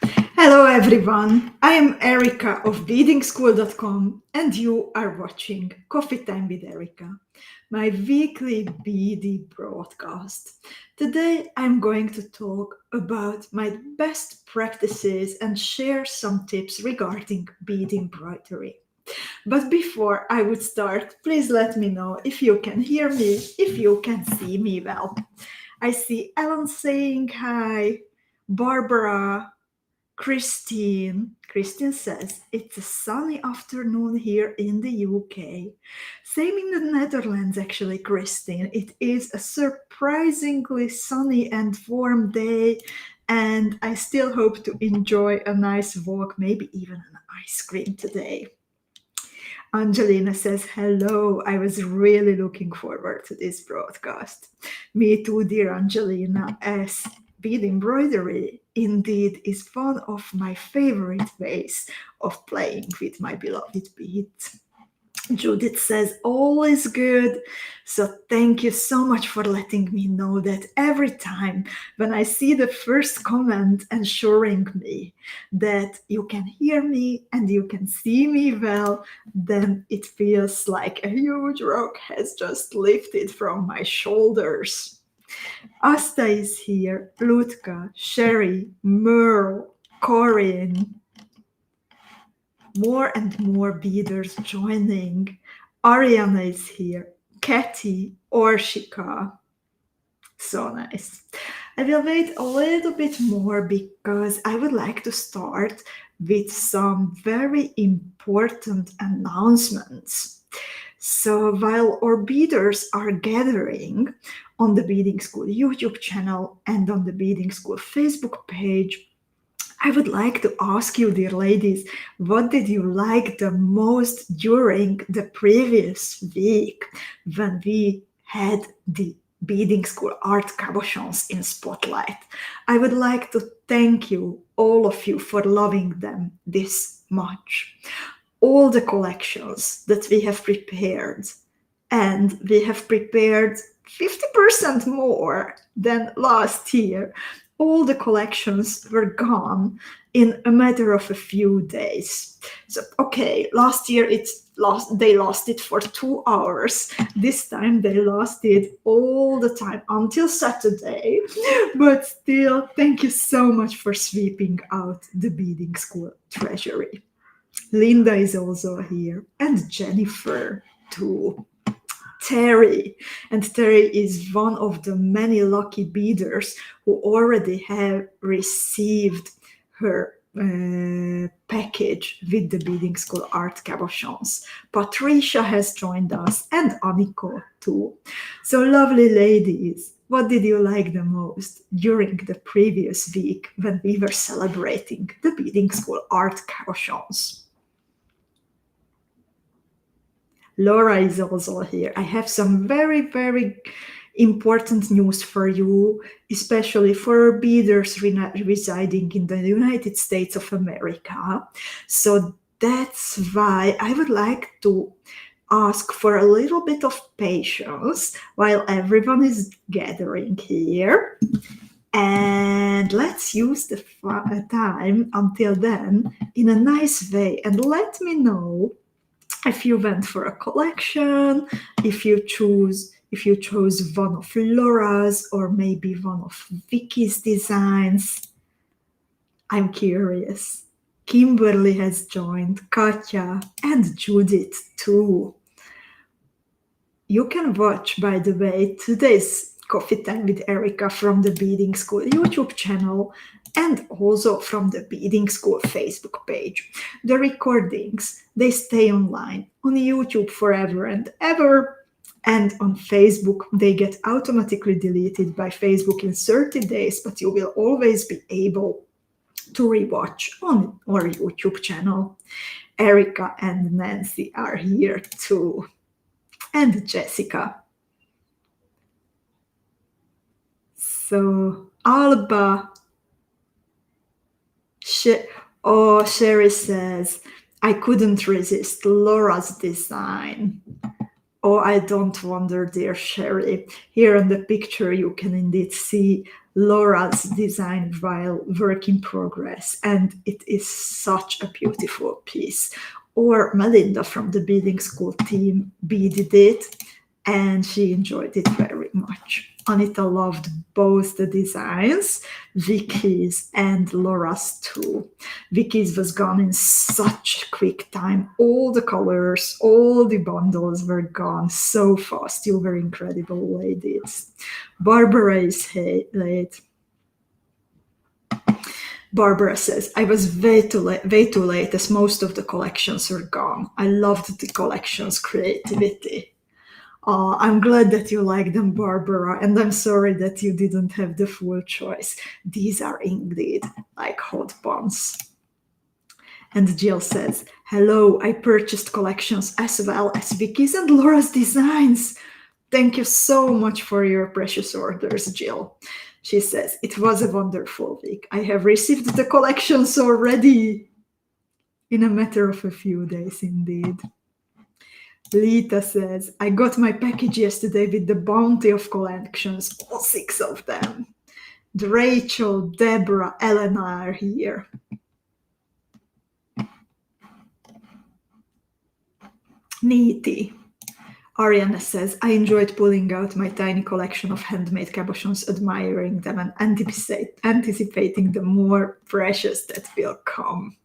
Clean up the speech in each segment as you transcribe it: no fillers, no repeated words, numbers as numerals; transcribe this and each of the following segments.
Hello everyone, I am Erika of Beadingschool.com and you are watching Coffee Time with Erika, my weekly BD broadcast. Today I'm going to talk about my best practices and share some tips regarding bead embroidery. But before I would start, please let me know if you can hear me, if you can see me well. I see Ellen saying hi, Barbara, Christine says it's a sunny afternoon here in the UK. Same in the Netherlands, actually, Christine. It is a surprisingly sunny and warm day, and I still hope to enjoy a nice walk, maybe even an ice cream today. Angelina says, hello. I was really looking forward to this broadcast. Me too, dear Angelina, as bead embroidery indeed is one of my favorite ways of playing with my beloved beads. Judith says, all is good. So thank you so much for letting me know that every time when I see the first comment ensuring me that you can hear me and you can see me well, then it feels like a huge rock has just lifted from my shoulders. Asta is here, Lutka, Sherry, Merle, Corinne, more and more beaders joining. Ariana is here, Kathy, Orshika. So nice. I will wait a little bit more because I would like to start with some very important announcements. So while our beaders are gathering on the Beading School YouTube channel and on the Beading School Facebook page, I would like to ask you, dear ladies, what did you like the most during the previous week when we had the Beadingschool Art Cabochons in spotlight? I would like to thank you, all of you, for loving them this much. All the collections that we have prepared, and we have prepared 50% more than last year. All the collections were gone in a matter of a few days. So, okay, last year they lasted for 2 hours. This time they lasted all the time until Saturday. But still, thank you so much for sweeping out the Beading School treasury. Linda is also here, and Jennifer too. Terry. And Terry is one of the many lucky beaders who already have received her package with the Beading School Art Cabochons. Patricia has joined us, and Aniko too. So lovely ladies, what did you like the most during the previous week when we were celebrating the Beading School Art Cabochons? Laura is also here. I have some very, very important news for you, especially for beaders residing in the United States of America. So that's why I would like to ask for a little bit of patience while everyone is gathering here. And let's use the time until then in a nice way. And let me know if you went for a collection, if you chose one of Laura's or maybe one of Vicky's designs. I'm curious. Kimberly has joined, Katja and Judith too. You can watch, by the way, today's Coffee Time with Erika from the Beading School YouTube channel and also from the Beading School Facebook page. The recordings, they stay online on YouTube forever and ever, and on Facebook, they get automatically deleted by Facebook in 30 days, but you will always be able to rewatch on our YouTube channel. Erika and Nancy are here too, and Jessica. So Alba, Sherry says, I couldn't resist Laura's design. Oh, I don't wonder, dear Sherry. Here in the picture, you can indeed see Laura's design while work in progress, and it is such a beautiful piece. Or Melinda from the Beading School team beaded it, and she enjoyed it very much. Anita loved both the designs, Vicky's and Laura's too. Vicky's was gone in such quick time. All the colors, all the bundles were gone so fast. You were incredible, ladies. Barbara is late. Barbara says, I was way too late as most of the collections were gone. I loved the collection's creativity. I'm glad that you like them, Barbara, and I'm sorry that you didn't have the full choice. These are indeed like hot buns. And Jill says, hello, I purchased collections as well as Vicky's and Laura's designs. Thank you so much for your precious orders, Jill. She says, it was a wonderful week. I have received the collections already. In a matter of a few days, indeed. Lita says, I got my package yesterday with the bounty of collections, all 6 of them. Rachel, Deborah, Elena are here. Neaty. Ariana says, I enjoyed pulling out my tiny collection of handmade cabochons, admiring them and anticipating the more precious that will come.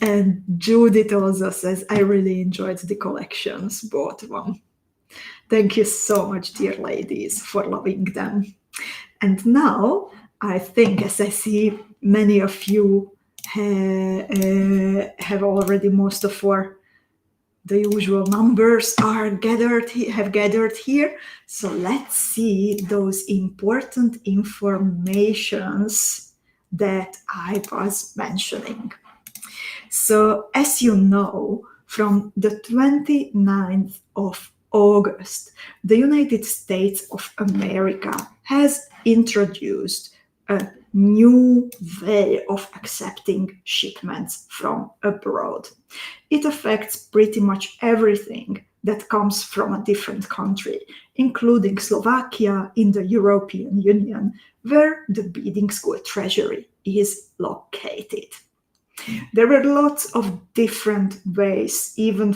And Judith also says, I really enjoyed the collections, both of them. Thank you so much, dear ladies, for loving them. And now, I think, as I see many of you have already most of the usual numbers have gathered here. So let's see those important informations that I was mentioning. So as you know, from the 29th of August, the United States of America has introduced a new way of accepting shipments from abroad. It affects pretty much everything that comes from a different country, including Slovakia in the European Union, where the Beading School Treasury is located. There were lots of different ways, even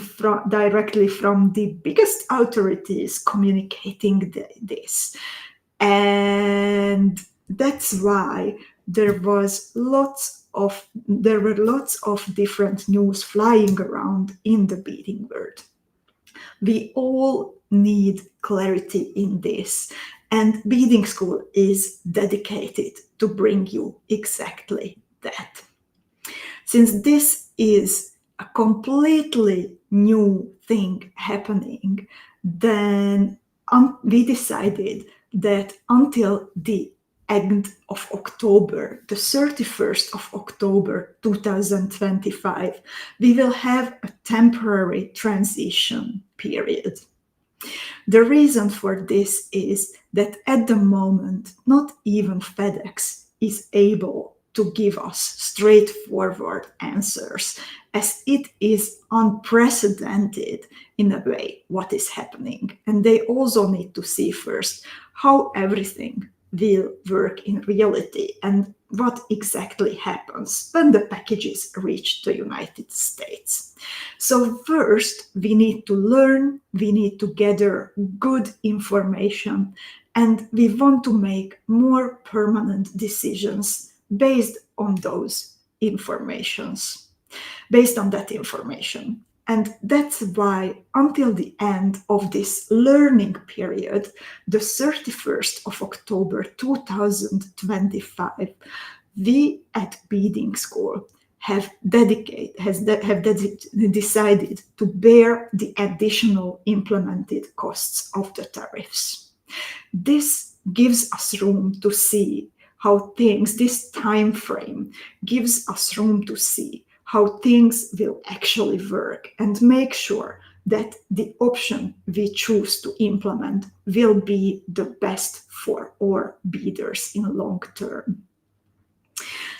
directly from the biggest authorities, communicating this. And that's why there were lots of different news flying around in the beading world. We all need clarity in this, and Beading School is dedicated to bring you exactly that. Since this is a completely new thing happening, then we decided that until the end of October, the 31st of October 2025, we will have a temporary transition period. The reason for this is that at the moment, not even FedEx is able to give us straightforward answers, as it is unprecedented in a way what is happening. And they also need to see first how everything will work in reality and what exactly happens when the packages reach the United States. So first, we need to learn, we need to gather good information, and we want to make more permanent decisions based on those informations, based on that information. And that's why until the end of this learning period, the 31st of October 2025, we at Beading School have decided to bear the additional implemented costs of the tariffs. This gives us room to see how things, this time frame gives us room to see how things will actually work and make sure that the option we choose to implement will be the best for our beaders in long term.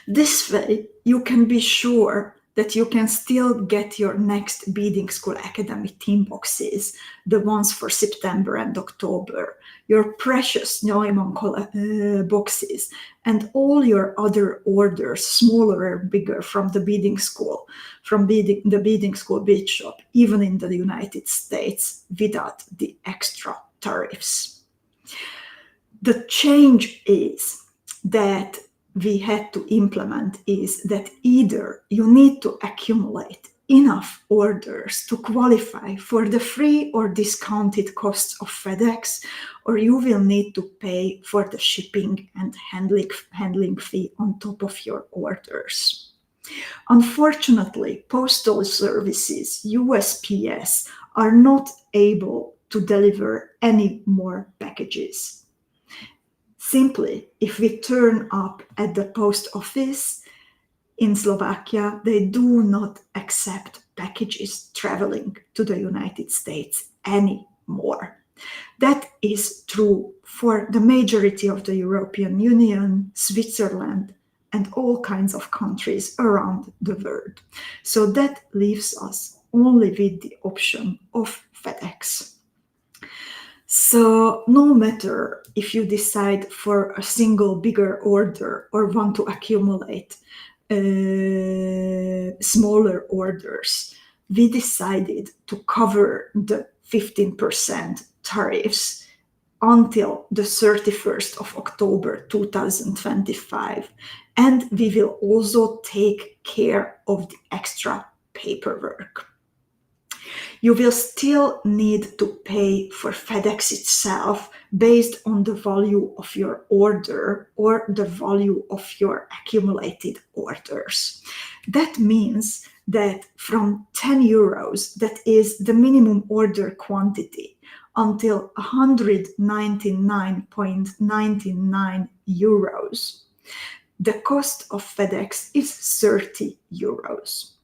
This way, you can be sure that you can still get your next Beading School Academy theme boxes, the ones for September and October, your precious Neumann boxes, and all your other orders, smaller or bigger, from the Beading School, from the Beading School bead shop, even in the United States, without the extra tariffs. The change is that we had to implement is that either you need to accumulate enough orders to qualify for the free or discounted costs of FedEx, or you will need to pay for the shipping and handling fee on top of your orders. Unfortunately, postal services, USPS, are not able to deliver any more packages. Simply, if we turn up at the post office in Slovakia, they do not accept packages traveling to the United States anymore. That is true for the majority of the European Union, Switzerland, and all kinds of countries around the world. So that leaves us only with the option of FedEx. So no matter if you decide for a single bigger order or want to accumulate smaller orders, we decided to cover the 15% tariffs until the 31st of October 2025. And we will also take care of the extra paperwork. You will still need to pay for FedEx itself based on the value of your order or the value of your accumulated orders. That means that from 10 euros, that is the minimum order quantity, until 199.99 euros, the cost of FedEx is 30 euros.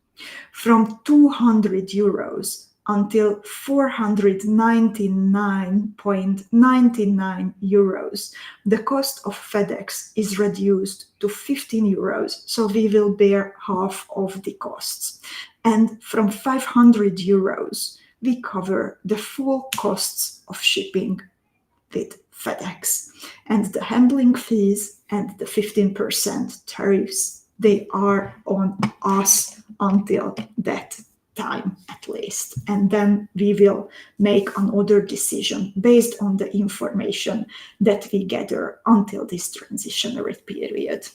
From 200 euros until 499.99 euros, the cost of FedEx is reduced to 15 euros, so we will bear half of the costs. And from 500 euros, we cover the full costs of shipping with FedEx. And the handling fees and the 15% tariffs, they are on us until that time at least. And then we will make another decision based on the information that we gather until this transitionary period.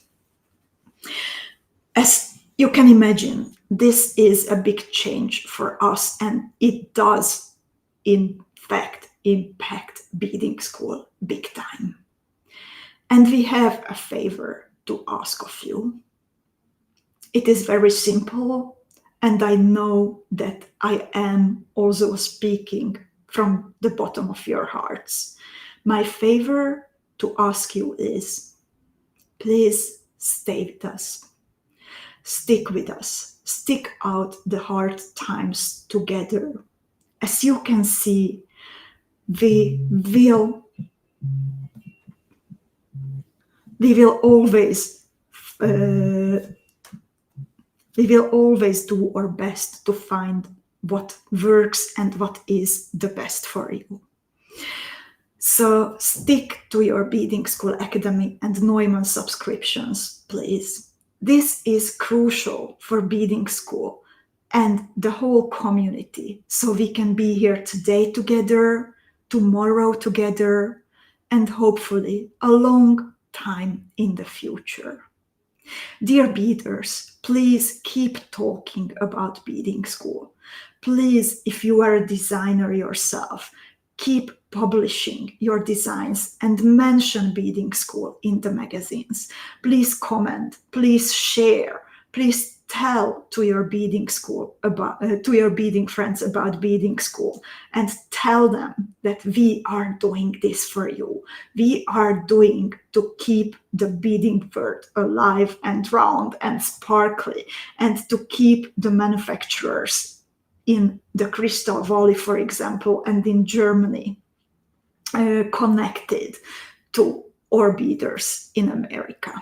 As you can imagine, this is a big change for us, and it does in fact impact Beading School big time. And we have a favor to ask of you. It is very simple, and I know that I am also speaking from the bottom of your hearts. My favor to ask you is, please stay with us. Stick with us. Stick out the hard times together. As you can see, we will always do our best to find what works and what is the best for you. So stick to your Beading School Academy and Neumann subscriptions, please. This is crucial for Beading School and the whole community, so we can be here today together, tomorrow together, and hopefully a long time in the future. Dear beaders, please keep talking about Beading School. Please, if you are a designer yourself, keep publishing your designs and mention Beading School in the magazines. Please comment, please share, please tell to your beading school to your beading friends about Beading School, and tell them that we are doing this for you. We are doing to keep the beading world alive and round and sparkly, and to keep the manufacturers in the Crystal Valley, for example, and in Germany connected to our beaders in America.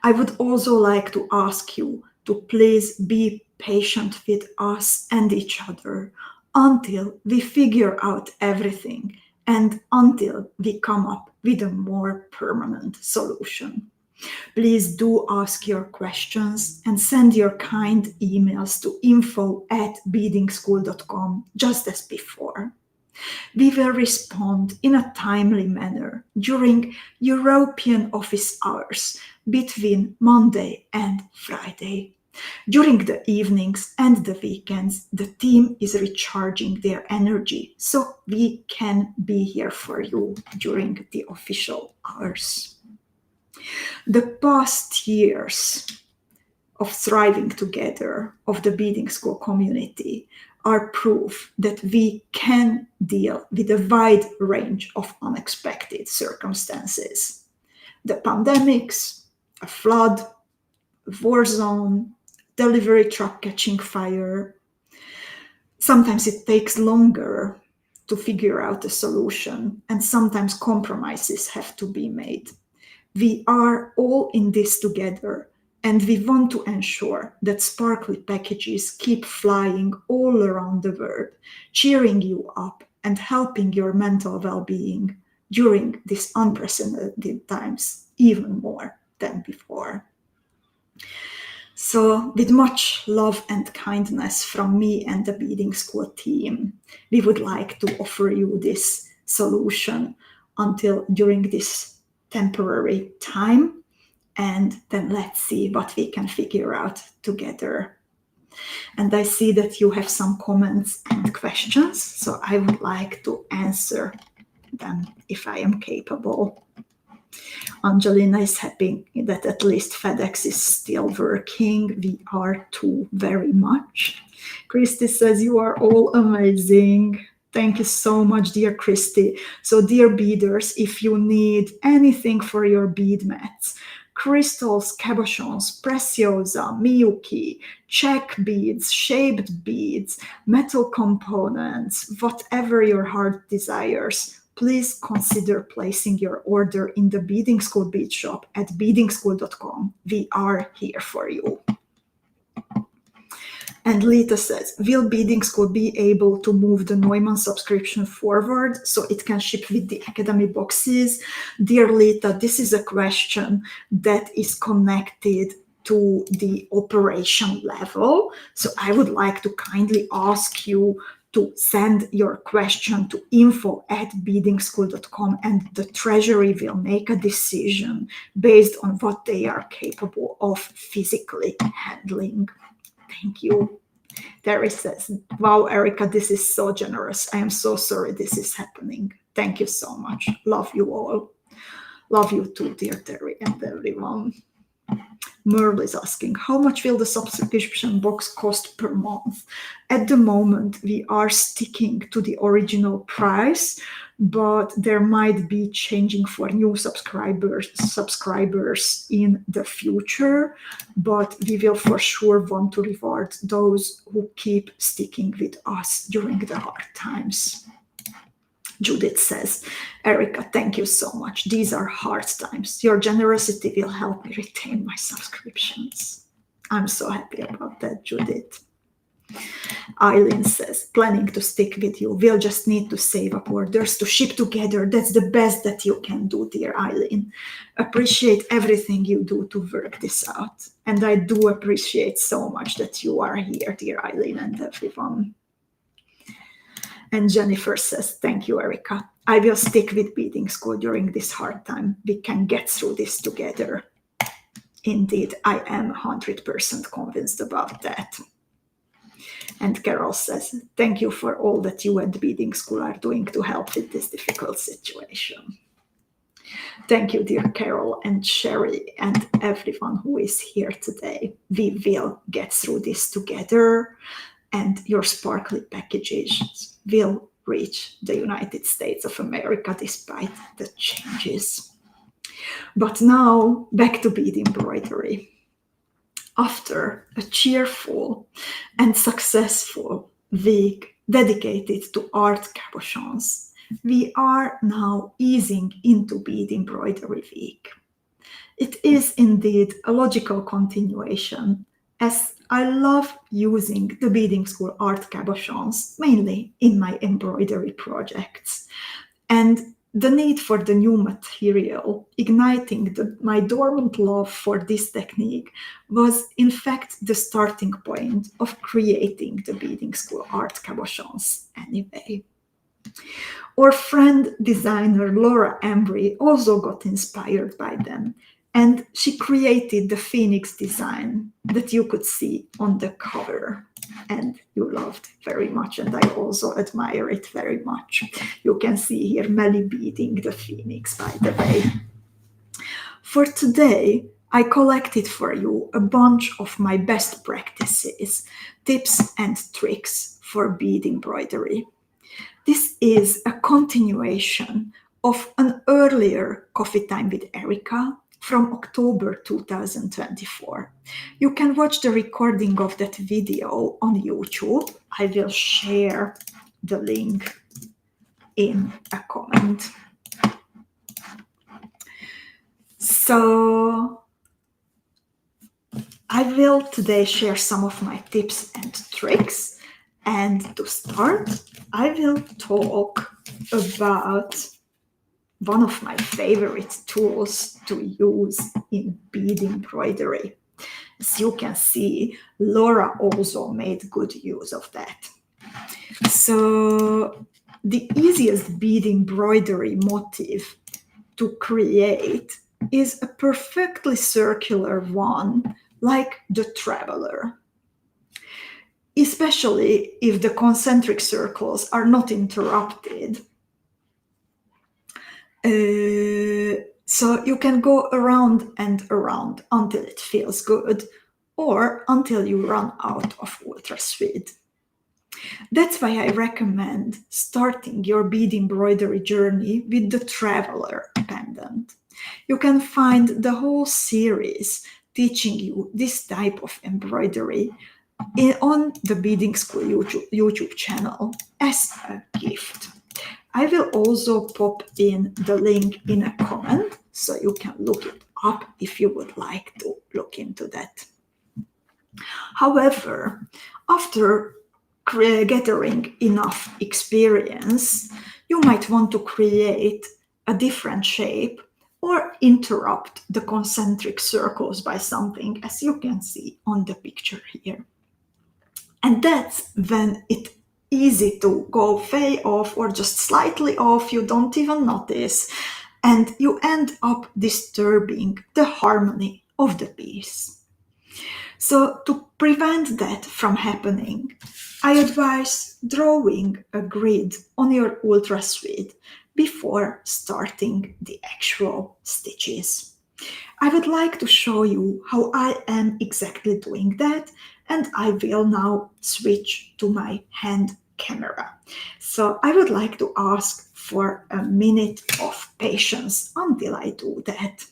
I would also like to ask you to please be patient with us and each other until we figure out everything and until we come up with a more permanent solution. Please do ask your questions and send your kind emails to info@beadingschool.com just as before. We will respond in a timely manner during European office hours between Monday and Friday. During the evenings and the weekends, the team is recharging their energy so we can be here for you during the official hours. The past years of thriving together of the Beading School community are proof that we can deal with a wide range of unexpected circumstances. The pandemics, a flood, a war zone, delivery truck catching fire. Sometimes it takes longer to figure out a solution, and sometimes compromises have to be made. We are all in this together, and we want to ensure that sparkly packages keep flying all around the world, cheering you up and helping your mental well-being during these unprecedented times, even more than before. So, with much love and kindness from me and the Beading School team, we would like to offer you this solution until during this temporary time, and then let's see what we can figure out together. And I see that you have some comments and questions, so I would like to answer them if I am capable. Angelina is happy that at least FedEx is still working. We are too, very much. Christy says, you are all amazing. Thank you so much, dear Christy. So, dear beaders, if you need anything for your bead mats, crystals, cabochons, preciosa, miyuki, check beads, shaped beads, metal components, whatever your heart desires, please consider placing your order in the Beading School bead shop at beadingschool.com. We are here for you. And Lita says, will Beading School be able to move the Neumann subscription forward so it can ship with the Academy boxes? Dear Lita, this is a question that is connected to the operation level. So I would like to kindly ask you to send your question to info@beadingschool.com, and the Treasury will make a decision based on what they are capable of physically handling. Thank you. Terry says, wow, Erika, this is so generous. I am so sorry this is happening. Thank you so much. Love you all. Love you too, dear Terry and everyone. Merle is asking, how much will the subscription box cost per month? At the moment, we are sticking to the original price, but there might be changing for new subscribers in the future. But we will for sure want to reward those who keep sticking with us during the hard times. Judith says, Erika, thank you so much. These are hard times. Your generosity will help me retain my subscriptions. I'm so happy about that, Judith. Eileen says, planning to stick with you. We'll just need to save up orders to ship together. That's the best that you can do, dear Eileen. Appreciate everything you do to work this out. And I do appreciate so much that you are here, dear Eileen and everyone. And Jennifer says, thank you, Erika. I will stick with Beading School during this hard time. We can get through this together. Indeed, I am 100% convinced about that. And Carol says, thank you for all that you and Beading School are doing to help with this difficult situation. Thank you, dear Carol and Sherry and everyone who is here today. We will get through this together, and your sparkly packages will reach the United States of America despite the changes. But now, back to bead embroidery. After a cheerful and successful week dedicated to art cabochons, we are now easing into Bead Embroidery Week. It is indeed a logical continuation as I love using the Beadingschool Art Cabochons, mainly in my embroidery projects. And the need for the new material, igniting my dormant love for this technique, was in fact the starting point of creating the Beadingschool Art Cabochons anyway. Our friend designer Laura Embry also got inspired by them, and she created the Phoenix design that you could see on the cover. And you loved very much, and I also admire it very much. You can see here Melly beading the Phoenix, by the way. For today, I collected for you a bunch of my best practices, tips and tricks for bead embroidery. This is a continuation of an earlier Coffee Time with Erika from October 2024. You can watch the recording of that video on YouTube. I will share the link in a comment. So I will today share some of my tips and tricks. And to start, I will talk about one of my favorite tools to use in bead embroidery. As you can see, Laura also made good use of that. So the easiest bead embroidery motif to create is a perfectly circular one, like the traveler. Especially if the concentric circles are not interrupted. So you can go around and around until it feels good, or until you run out of ultra speed. That's why I recommend starting your bead embroidery journey with the Traveler pendant. You can find the whole series teaching you this type of embroidery on the Beadingschool YouTube channel as a gift. I will also pop in the link in a comment so you can look it up if you would like to look into that. However, after gathering enough experience, you might want to create a different shape or interrupt the concentric circles by something, as you can see on the picture here. And that's when it's easy to go way off or just slightly off, you don't even notice, and you end up disturbing the harmony of the piece. So to prevent that from happening, I advise drawing a grid on your ultra suite before starting the actual stitches. I would like to show you how I am exactly doing that, and I will now switch to my hand camera. So I would like to ask for a minute of patience until I do that.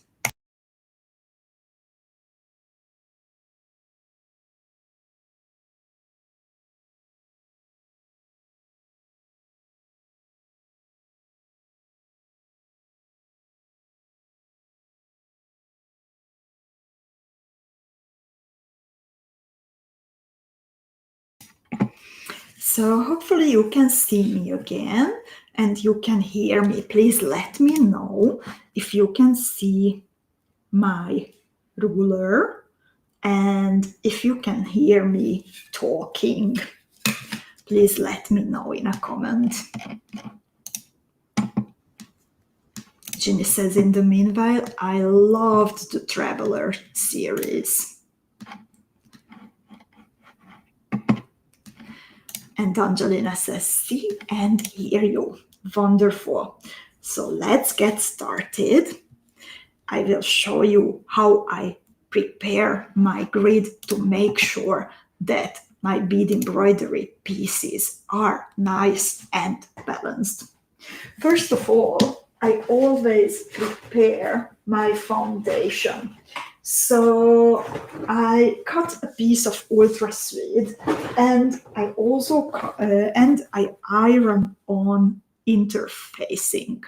So hopefully you can see me again and you can hear me. Please let me know if you can see my ruler and if you can hear me talking. Please let me know in a comment. Ginny says, in the meanwhile, I loved the Traveler series. And Angelina says, see and hear you. Wonderful. So let's get started. I will show you how I prepare my grid to make sure that my bead embroidery pieces are nice and balanced. First of all, I always prepare my foundation. So I cut a piece of ultra suede and I also I iron on interfacing.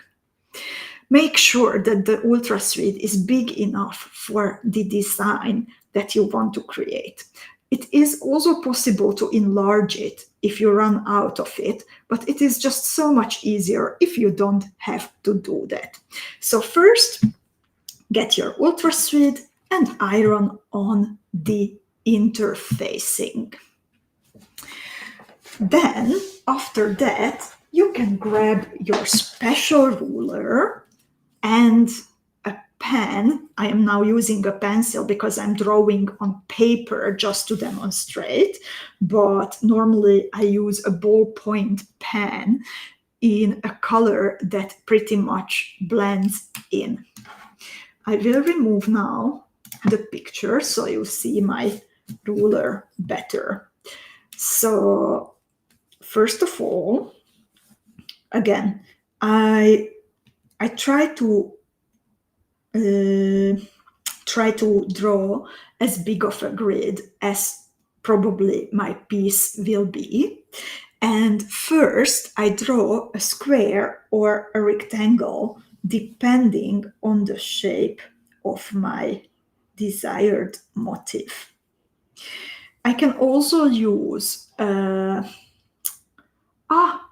Make sure that the ultra suede is big enough for the design that you want to create. It is also possible to enlarge it if you run out of it, but it is just so much easier if you don't have to do that. So first, get your ultra thread and iron on the interfacing. Then, after that, you can grab your special ruler and a pen. I am now using a pencil because I'm drawing on paper just to demonstrate, but normally I use a ballpoint pen in a color that pretty much blends in. I will remove now the picture so you see my ruler better. So first of all, again, I try to draw as big of a grid as probably my piece will be. And first I draw a square or a rectangle depending on the shape of my desired motif. I can also use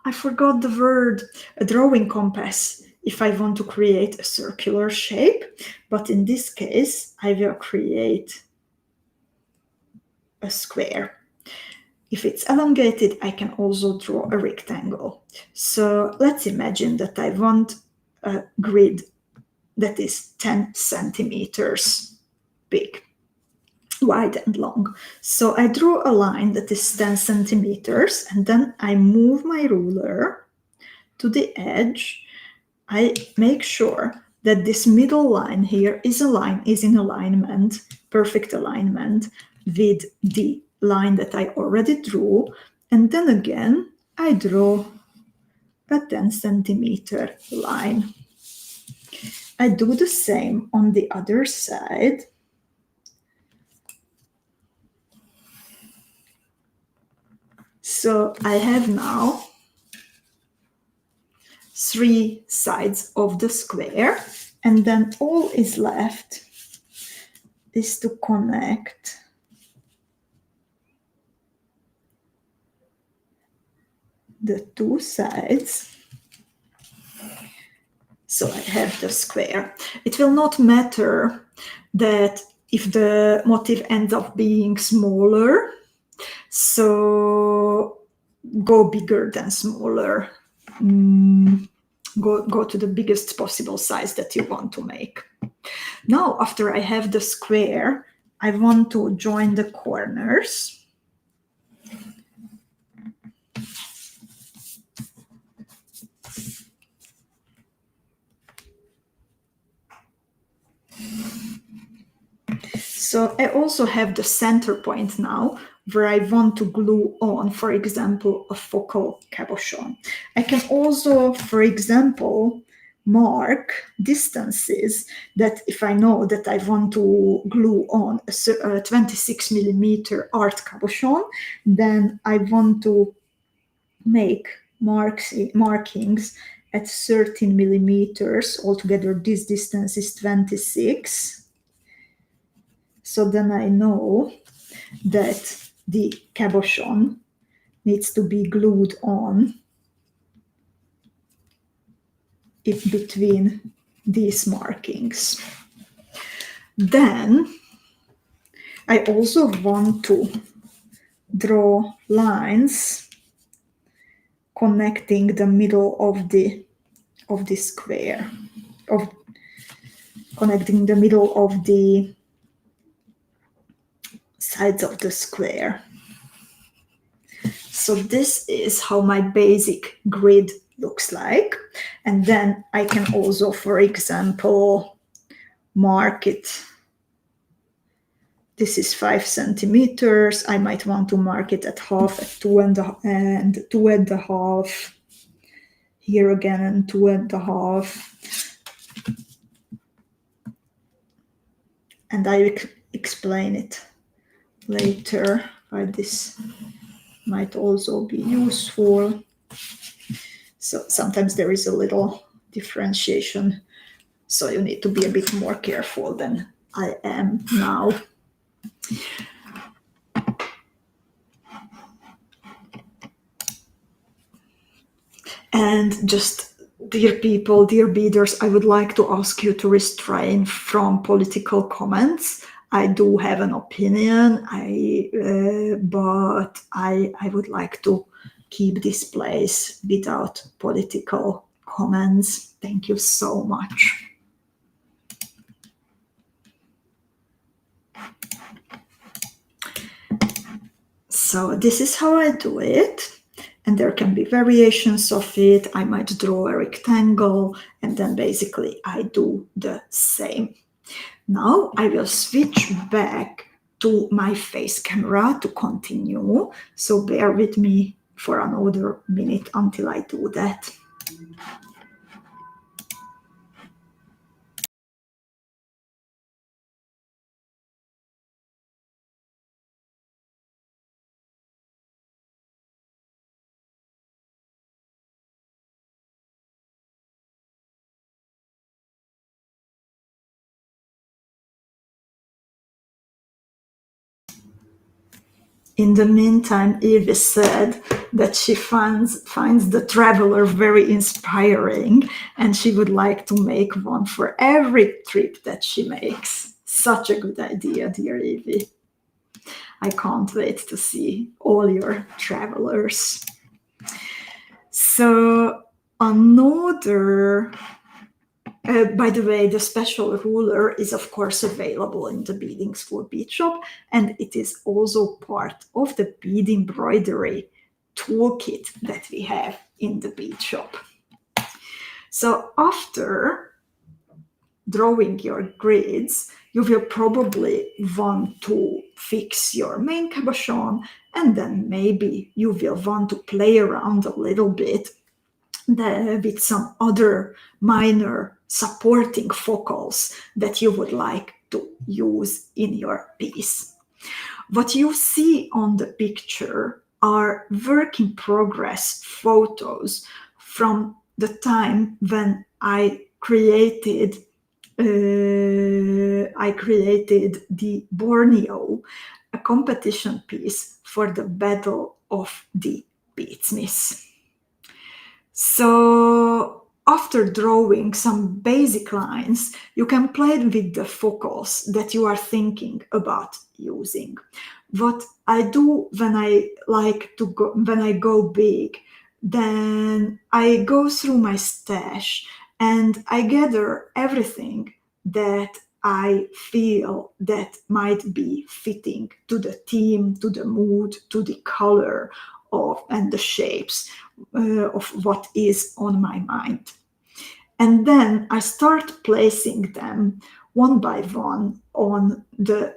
I forgot the word, a drawing compass, if I want to create a circular shape, but in this case I will create a square. If it's elongated, I can also draw a rectangle. So let's imagine that I want a grid that is 10 centimeters big, wide and long. So I draw a line that is 10 centimeters, and then I move my ruler to the edge. I make sure that this middle line here is in alignment, perfect alignment with the line that I already drew. And then again, I draw a 10 centimeter line. I do the same on the other side. So I have now 3 sides of the square, and then all is left is to connect the 2 sides. So I have the square. It will not matter that if the motif ends up being smaller, so go bigger than smaller. Go to the biggest possible size that you want to make. Now, after I have the square, I want to join the corners. So I also have the center point now where I want to glue on, for example, a focal cabochon. I can also, for example, mark distances that if I know that I want to glue on a 26 millimeter art cabochon, then I want to make markings at 13 millimeters. Altogether, this distance is 26. So then I know that the cabochon needs to be glued on in between these markings. Then I also want to draw lines connecting the middle of the square, connecting the middle of the sides of the square. So this is how my basic grid looks like. And then I can also, for example, mark it. This is 5 centimeters. I might want to mark it at half, at 2.5. Here again, and 2.5. And I explain it later why this might also be useful. So sometimes there is a little differentiation, so you need to be a bit more careful than I am now. And just, dear people, dear beaders, I would like to ask you to restrain from political comments. I do have an opinion, but I would like to keep this place without political comments. Thank you so much. So this is how I do it. And there can be variations of it. I might draw a rectangle, and then basically I do the same. Now I will switch back to my face camera to continue. So bear with me for another minute until I do that. In the meantime, Evie said that she finds the traveler very inspiring, and she would like to make one for every trip that she makes. Such a good idea, dear Evie. I can't wait to see all your travelers. So another, by the way, the special ruler is of course available in the Beadingschool bead shop, and it is also part of the bead embroidery toolkit that we have in the bead shop. So after drawing your grids, you will probably want to fix your main cabochon, and then maybe you will want to play around a little bit with some other minor supporting focals that you would like to use in your piece. What you see on the picture are work in progress photos from the time when I created the Borneo, a competition piece for the Battle of the Beadsmiths. So after drawing some basic lines, you can play with the focals that you are thinking about using. What I do when I go big, then I go through my stash and I gather everything that I feel that might be fitting to the theme, to the mood, to the color and the shapes of what is on my mind. And then I start placing them one by one on the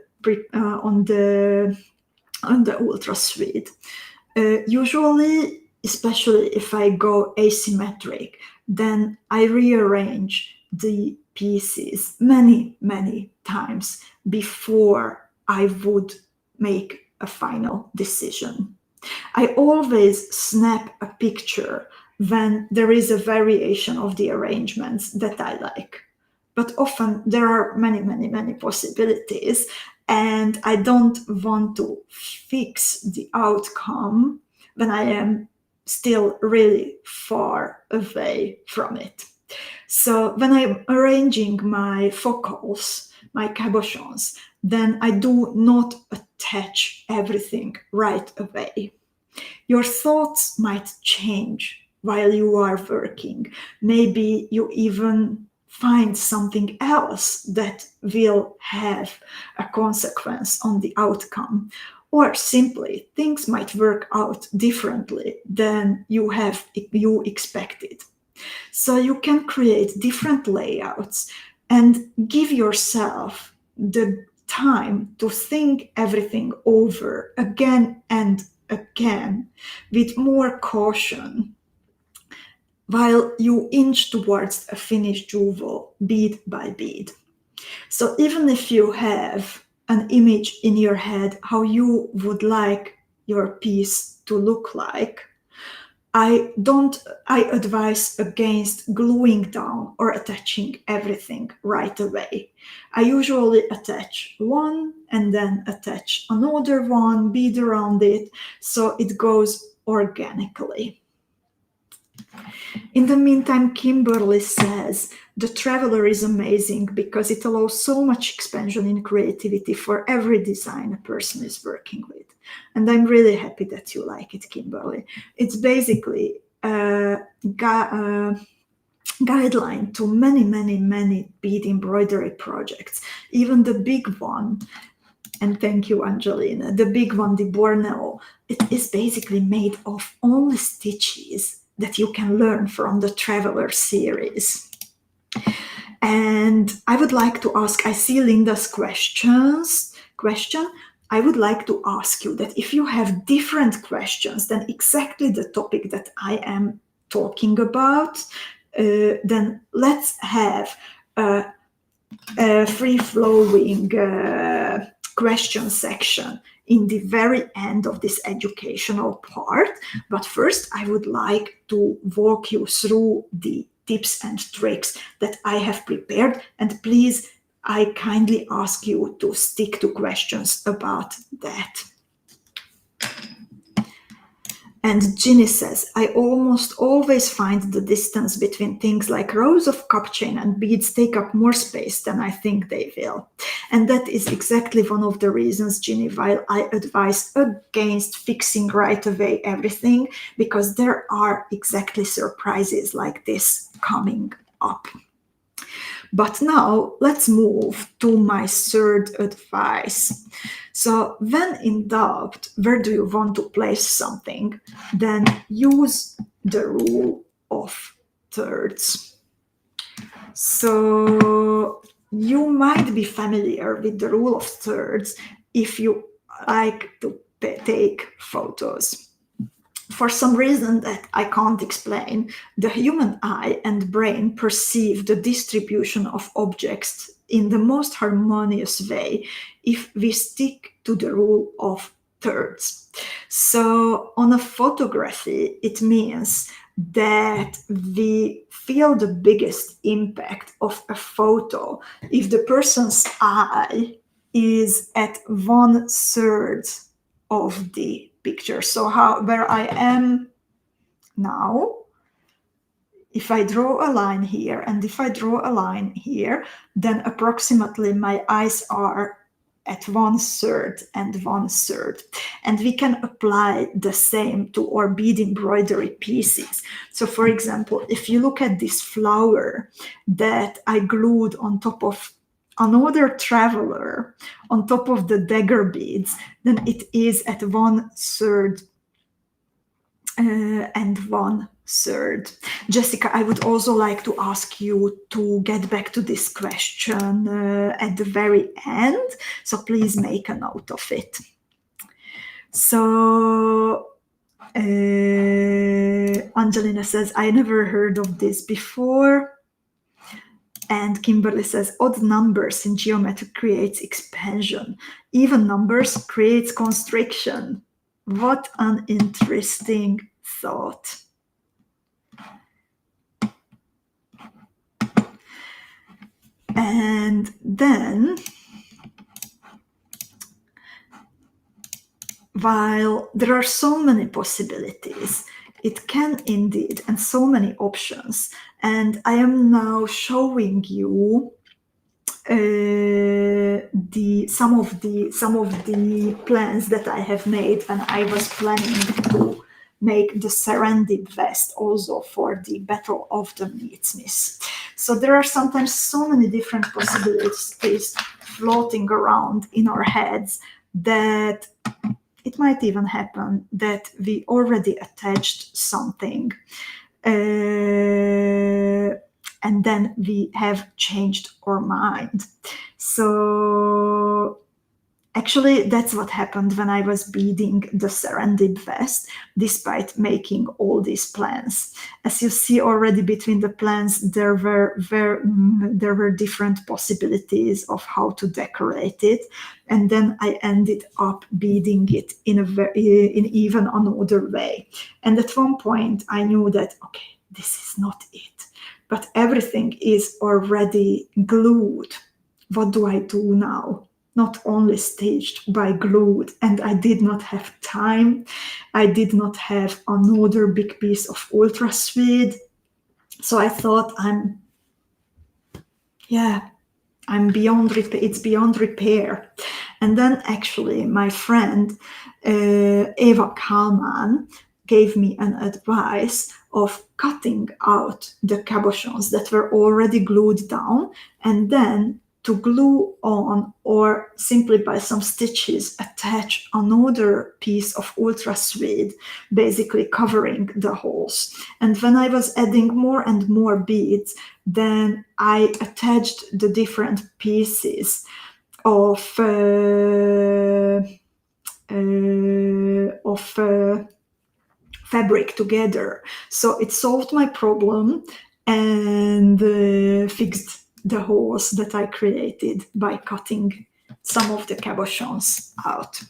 ultra suite. Usually, especially if I go asymmetric, then I rearrange the pieces many, many times before I would make a final decision. I always snap a picture when there is a variation of the arrangements that I like. But often there are many, many, many possibilities, and I don't want to fix the outcome when I am still really far away from it. So when I'm arranging my focals, my cabochons, then I do not attach everything right away. Your thoughts might change while you are working. Maybe you even find something else that will have a consequence on the outcome. Or simply, things might work out differently than you expected. So you can create different layouts and give yourself the time to think everything over again and again with more caution while you inch towards a finished jewel bead by bead. So even if you have an image in your head how you would like your piece to look like, I advise against gluing down or attaching everything right away. I usually attach one and then attach another one, bead around it, so it goes organically. In the meantime, Kimberly says, the Traveler is amazing because it allows so much expansion in creativity for every design a person is working with. And I'm really happy that you like it, Kimberly. It's basically a guideline to many, many, many bead embroidery projects. Even the big one, and thank you, Angelina, the big one, the Borneo, it is basically made of only stitches that you can learn from the Traveler series. And I would like to ask, I see Linda's question. I would like to ask you that if you have different questions than exactly the topic that I am talking about, then let's have a free-flowing question section in the very end of this educational part. But first, I would like to walk you through the tips and tricks that I have prepared. And please, I kindly ask you to stick to questions about that. And Ginny says, I almost always find the distance between things like rows of cup chain and beads take up more space than I think they will. And that is exactly one of the reasons, Ginny, while I advise against fixing right away everything, because there are exactly surprises like this coming up. But now let's move to my third advice. So when in doubt, where do you want to place something? Then use the rule of thirds. So you might be familiar with the rule of thirds if you like to take photos. For some reason that I can't explain, the human eye and brain perceive the distribution of objects in the most harmonious way if we stick to the rule of thirds. So on a photography, it means that we feel the biggest impact of a photo if the person's eye is at 1/3 of the picture. So where I am now, if I draw a line here and if I draw a line here, then approximately my eyes are at 1/3 and 1/3. And we can apply the same to our bead embroidery pieces. So for example, if you look at this flower that I glued on top of another Traveler on top of the dagger beads, then it is at 1/3 and 1/3. Jessica, I would also like to ask you to get back to this question at the very end, so please make a note of it. So Angelina says, I never heard of this before. And Kimberly says, odd numbers in geometry creates expansion. Even numbers creates constriction. What an interesting thought. And then, while there are so many possibilities, it can indeed, and so many options. And I am now showing you some of the plans that I have made, and I was planning to make the Serendip vest also for the Battle of the Meatsmiths. So there are sometimes so many different possibilities floating around in our heads that it might even happen that we already attached something and then we have changed our mind. So Actually, that's what happened when I was beading the Serendip vest, despite making all these plans. As you see already between the plans, there were different possibilities of how to decorate it, and then I ended up beading it in even another way. And at one point, I knew that okay, this is not it, but everything is already glued. What do I do now? Not only stitched but glued, and I did not have time. I did not have another big piece of ultra suede. So I thought I'm beyond repair. It's beyond repair. And then actually my friend Eva Kalman gave me an advice of cutting out the cabochons that were already glued down, and then to glue on, or simply by some stitches attach another piece of ultra suede, basically covering the holes. And when I was adding more and more beads, then I attached the different pieces of fabric together. So it solved my problem and fixed the holes that I created by cutting some of the cabochons out.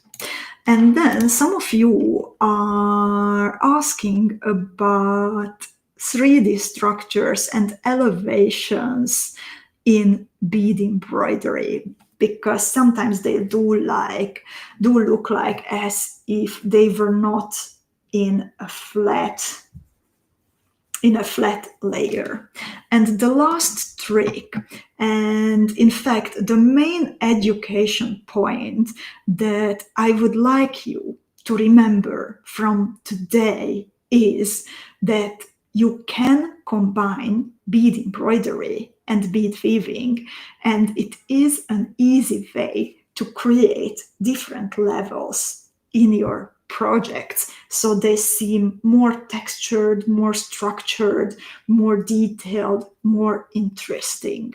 And then some of you are asking about 3D structures and elevations in bead embroidery, because sometimes they do look like as if they were not in a flat layer. And the last trick, and in fact the main education point that I would like you to remember from today, is that you can combine bead embroidery and bead weaving, and it is an easy way to create different levels in your projects so they seem more textured, more structured, more detailed, more interesting.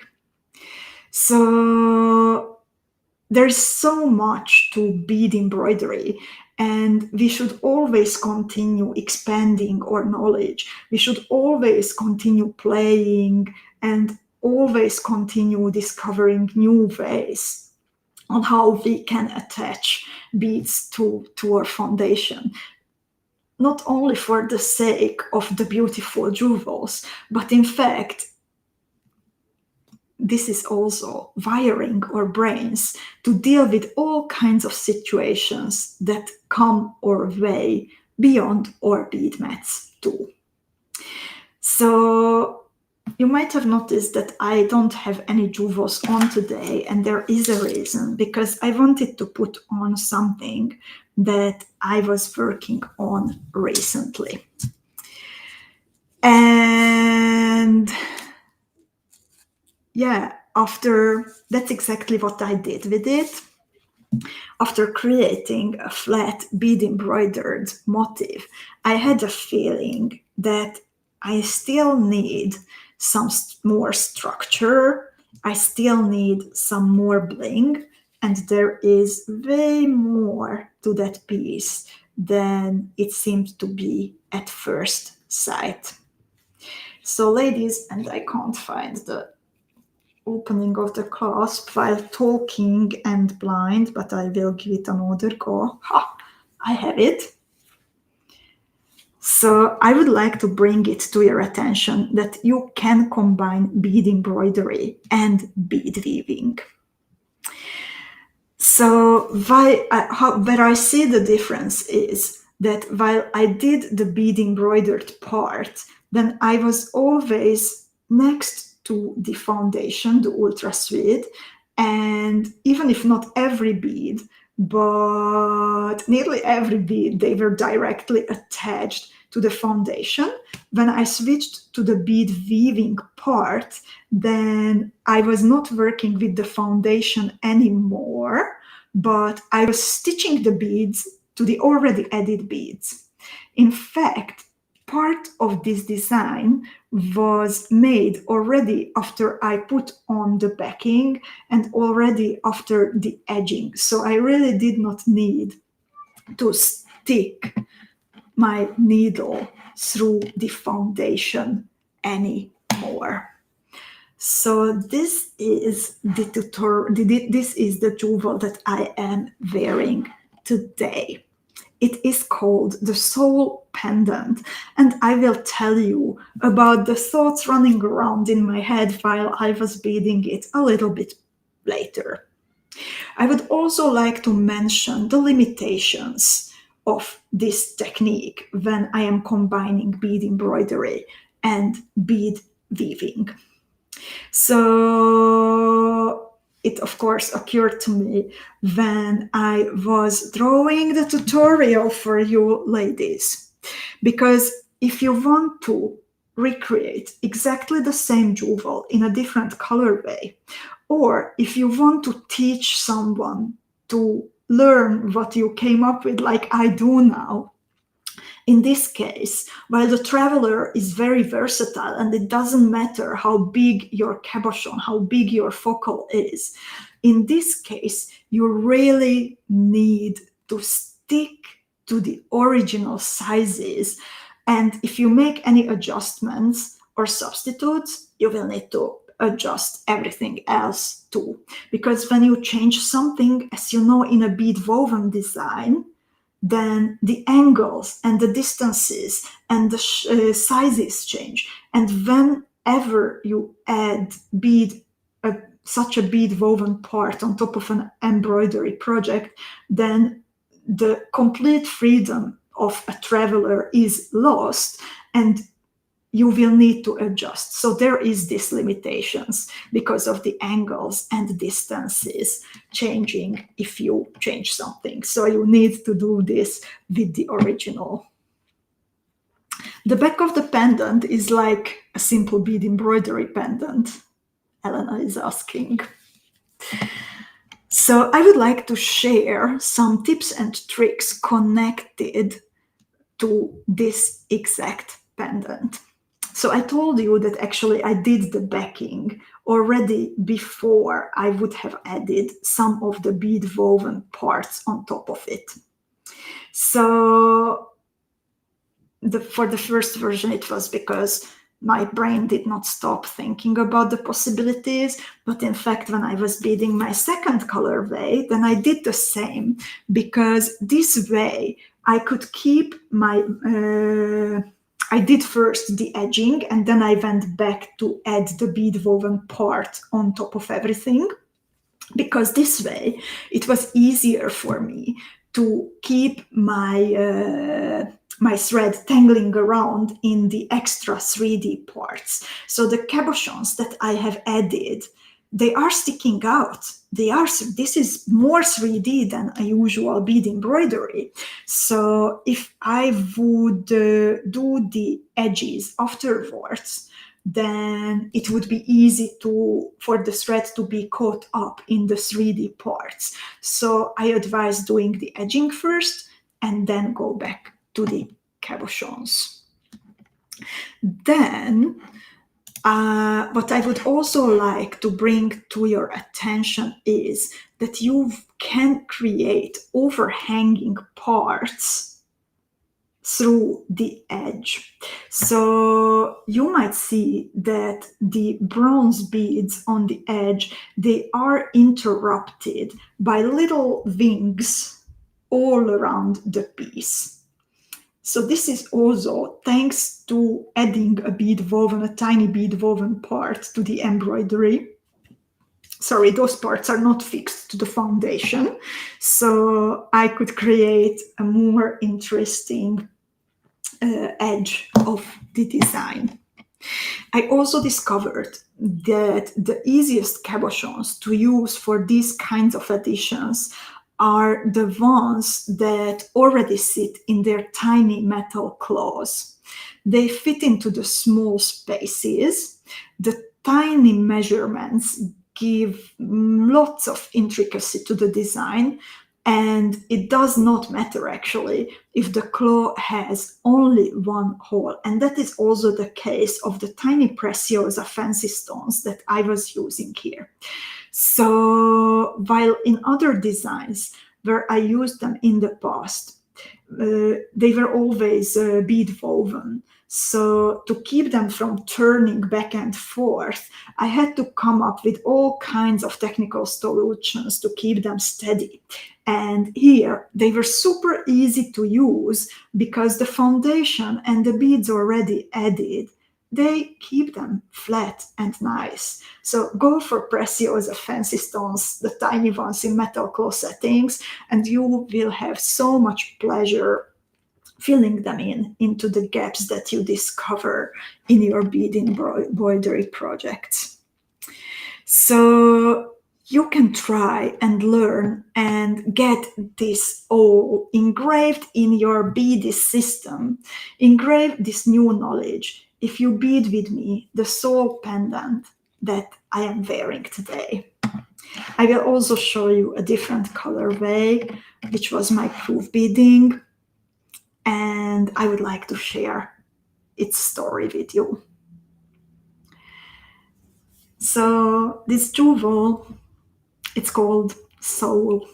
So there's so much to bead embroidery, and we should always continue expanding our knowledge. We should always continue playing and always continue discovering new ways on how we can attach beads to our foundation. Not only for the sake of the beautiful jewels, but in fact, this is also wiring our brains to deal with all kinds of situations that come our way beyond our bead mats too. So you might have noticed that I don't have any jewels on today, and there is a reason, because I wanted to put on something that I was working on recently. And yeah, that's exactly what I did with it. After creating a flat bead embroidered motif, I had a feeling that I still need some more structure, I still need some more bling, and there is way more to that piece than it seemed to be at first sight. So ladies, and I can't find the opening of the clasp while talking and blind, but I will give it another go. Ha! I have it. So I would like to bring it to your attention that you can combine bead embroidery and bead weaving. So where I see the difference is that while I did the bead embroidered part, then I was always next to the foundation, the ultra suede, and even if not every bead, but nearly every bead, they were directly attached to the foundation. When I switched to the bead weaving part, then I was not working with the foundation anymore, but I was stitching the beads to the already added beads. In fact, part of this design was made already after I put on the backing and already after the edging. So I really did not need to stick my needle through the foundation anymore. So this is the this is the jewel that I am wearing today. It is called the Soul Pendant, and I will tell you about the thoughts running around in my head while I was beading it a little bit later. I would also like to mention the limitations of this technique when I am combining bead embroidery and bead weaving. So it of course occurred to me when I was drawing the tutorial for you ladies, because if you want to recreate exactly the same jewel in a different colorway, or if you want to teach someone to learn what you came up with like I do now, in this case, while the traveler is very versatile and it doesn't matter how big your cabochon, how big your focal is, in this case, you really need to stick to the original sizes. And if you make any adjustments or substitutes, you will need to adjust everything else too. Because when you change something, as you know, in a bead woven design, then the angles and the distances and the sizes change. And whenever you add such a bead woven part on top of an embroidery project, then the complete freedom of a traveler is lost, and you will need to adjust. So there is these limitations because of the angles and distances changing if you change something. So you need to do this with the original. The back of the pendant is like a simple bead embroidery pendant, Elena is asking. So I would like to share some tips and tricks connected to this exact pendant. So I told you that actually I did the backing already before I would have added some of the bead woven parts on top of it. So for the first version, it was because my brain did not stop thinking about the possibilities. But in fact, when I was beading my second colorway, then I did the same, because this way I could keep my... I did first the edging, and then I went back to add the bead woven part on top of everything, because this way it was easier for me to keep my my thread tangling around in the extra 3D parts. So the cabochons that I have added, they are sticking out. This is more 3D than a usual bead embroidery. So if I would do the edges afterwards, then it would be easy for the thread to be caught up in the 3D parts. So I advise doing the edging first and then go back to the cabochons. Then what I would also like to bring to your attention is that you can create overhanging parts through the edge. So you might see that the bronze beads on the edge, they are interrupted by little wings all around the piece. So this is also thanks to adding a tiny bead woven part to the embroidery. Sorry, those parts are not fixed to the foundation. So I could create a more interesting edge of the design. I also discovered that the easiest cabochons to use for these kinds of additions are the ones that already sit in their tiny metal claws. They fit into the small spaces. The tiny measurements give lots of intricacy to the design, And it does not matter actually if the claw has only one hole. And that is also the case of the tiny preciosa fancy stones that I was using here. So while in other designs where I used them in the past, they were always bead woven. So to keep them from turning back and forth, I had to come up with all kinds of technical solutions to keep them steady. And here they were super easy to use because the foundation and the beads already added, they keep them flat and nice. So go for preciosa fancy stones, the tiny ones in metal claw settings, and you will have so much pleasure filling them into the gaps that you discover in your bead embroidery projects. So you can try and learn and get this all engraved in your bead system, engrave this new knowledge if you bead with me the soul pendant that I am wearing today. I will also show you a different colorway, which was my proof beading, and I would like to share its story with you. So this jewel, it's called Soul.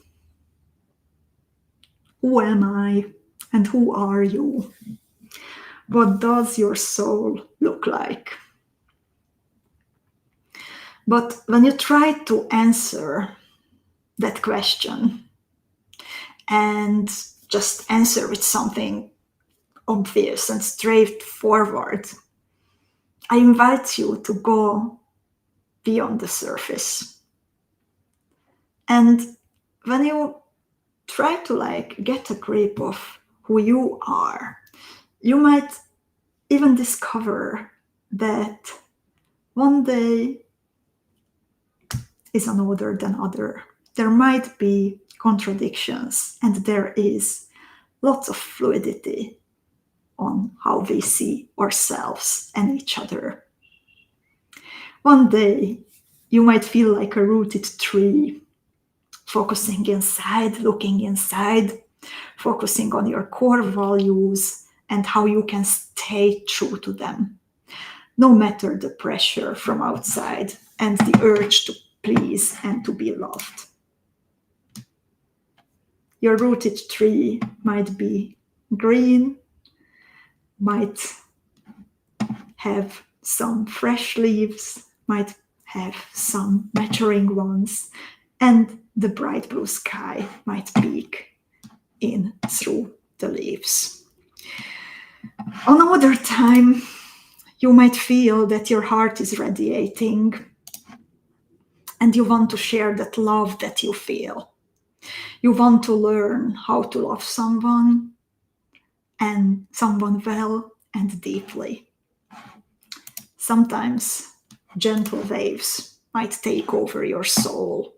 Who am I and who are you? What does your soul look like? But when you try to answer that question and just answer with something obvious and straightforward, I invite you to go beyond the surface. And when you try to get a grip of who you are, you might even discover that one day is another than other. There might be contradictions, and there is lots of fluidity on how we see ourselves and each other. One day, you might feel like a rooted tree, focusing inside, looking inside, focusing on your core values and how you can stay true to them, no matter the pressure from outside and the urge to please and to be loved. Your rooted tree might be green, might have some fresh leaves, might have some maturing ones, and the bright blue sky might peek in through the leaves. Another time, you might feel that your heart is radiating and you want to share that love that you feel. You want to learn how to love someone and someone well and deeply. Sometimes gentle waves might take over your soul,